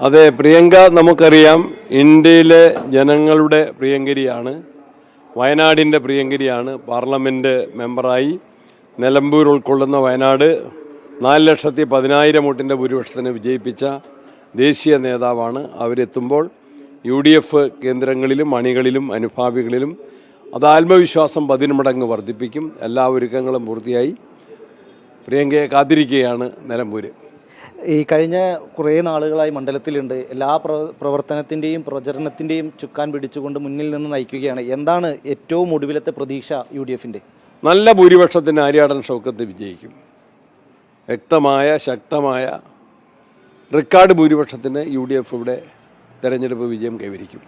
അതെ, പ്രിയങ്ക നമുക്കറിയാം ഇന്ത്യയിലെ ജനങ്ങളുടെ പ്രിയങ്കരിയാണ്, വയനാടിൻ്റെ പ്രിയങ്കരിയാണ്. പാർലമെൻറ്റ് മെമ്പറായി നിലമ്പൂർ ഉൾക്കൊള്ളുന്ന വയനാട് 4,10,000 വോട്ടിൻ്റെ ഭൂരിപക്ഷത്തിന് വിജയിപ്പിച്ച ദേശീയ നേതാവാണ്. അവരെത്തുമ്പോൾ UDF കേന്ദ്രങ്ങളിലും അണികളിലും അനുഭാവികളിലും അത് ആത്മവിശ്വാസം 10 മടങ്ങ് വർദ്ധിപ്പിക്കും. എല്ലാ ഒരുക്കങ്ങളും പൂർത്തിയായി പ്രിയങ്കയെ കാത്തിരിക്കുകയാണ് നിലമ്പൂർ. ഈ കഴിഞ്ഞ കുറേ നാളുകളായി മണ്ഡലത്തിലുണ്ട്. എല്ലാ പ്രവർത്തനത്തിൻ്റെയും പ്രചരണത്തിൻ്റെയും ചുക്കാൻ പിടിച്ചുകൊണ്ട് മുന്നിൽ നിന്ന് നയിക്കുകയാണ്. എന്താണ് ഏറ്റവും ഒടുവിലത്തെ പ്രതീക്ഷ UDFൻ്റെ? നല്ല ഭൂരിപക്ഷത്തിന് ആര്യാടൻ ഷൗക്കത്ത് വിജയിക്കും. വ്യക്തമായ ശക്തമായ റെക്കോർഡ് ഭൂരിപക്ഷത്തിന് UDF ഇവിടെ തെരഞ്ഞെടുപ്പ് വിജയം കൈവരിക്കും.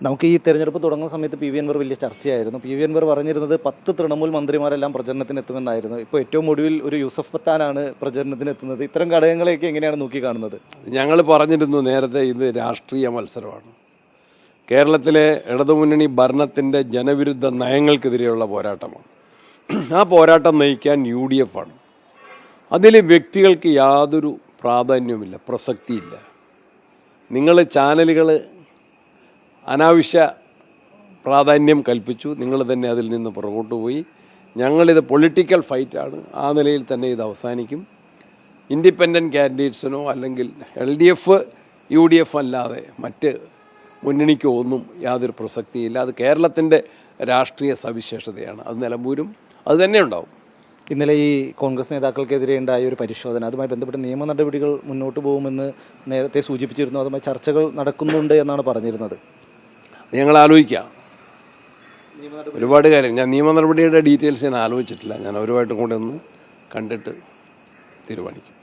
നമുക്ക് ഈ തെരഞ്ഞെടുപ്പ് തുടങ്ങുന്ന സമയത്ത് PV അൻവർ വലിയ ചർച്ചയായിരുന്നു. PV അൻവർ പറഞ്ഞിരുന്നത് 10 തൃണമൂൽ മന്ത്രിമാരെല്ലാം പ്രചരണത്തിന് എത്തുമെന്നായിരുന്നു. ഇപ്പോൾ ഏറ്റവും ഒടുവിൽ ഒരു യൂസഫ് പത്താനാണ് പ്രചരണത്തിന് എത്തുന്നത്. ഇത്തരം ഘടകങ്ങളെയൊക്കെ എങ്ങനെയാണ് നോക്കി കാണുന്നത്? ഞങ്ങൾ പറഞ്ഞിരുന്നു നേരത്തെ, ഇത് രാഷ്ട്രീയ മത്സരമാണ്. കേരളത്തിലെ ഇടതുമുന്നണി ഭരണത്തിൻ്റെ ജനവിരുദ്ധ നയങ്ങൾക്കെതിരെയുള്ള പോരാട്ടമാണ്. ആ പോരാട്ടം നയിക്കാൻ UDF ആണ്. അതിൽ വ്യക്തികൾക്ക് യാതൊരു പ്രാധാന്യവുമില്ല, പ്രസക്തിയില്ല. നിങ്ങൾ ചാനലുകൾ അനാവശ്യ പ്രാധാന്യം കൽപ്പിച്ചു. നിങ്ങൾ തന്നെ അതിൽ നിന്ന് പുറകോട്ട് പോയി. ഞങ്ങളിത് പൊളിറ്റിക്കൽ ഫൈറ്റാണ്. ആ നിലയിൽ തന്നെ ഇത് അവസാനിക്കും. ഇൻഡിപെൻഡൻറ്റ് കാൻഡിഡേറ്റ്സിനോ അല്ലെങ്കിൽ LDF UDF അല്ലാതെ മറ്റ് മുന്നണിക്കോ ഒന്നും യാതൊരു പ്രസക്തിയില്ല. അത് കേരളത്തിൻ്റെ രാഷ്ട്രീയ സവിശേഷതയാണ്. അത് നിലമ്പൂരും അത് തന്നെ ഉണ്ടാവും. ഇന്നലെ ഈ കോൺഗ്രസ് നേതാക്കൾക്കെതിരെ ഉണ്ടായ ഒരു പരിശോധന, അതുമായി ബന്ധപ്പെട്ട നിയമ നടപടികൾ മുന്നോട്ട് പോകുമെന്ന് നേരത്തെ സൂചിപ്പിച്ചിരുന്നു. അതുമായി ചർച്ചകൾ നടക്കുന്നുണ്ട് എന്നാണ് പറഞ്ഞിരുന്നത്. ഞങ്ങൾ ആലോചിക്കാം. ഒരുപാട് കാര്യം ഞാൻ നിയമ നടപടിയുടെ ഡീറ്റെയിൽസ് ഞാൻ ആലോചിച്ചിട്ടില്ല. ഞാൻ അവരുമായിട്ടും കൂടെ ഒന്ന് കണ്ടിട്ട് തീരുമാനിക്കും.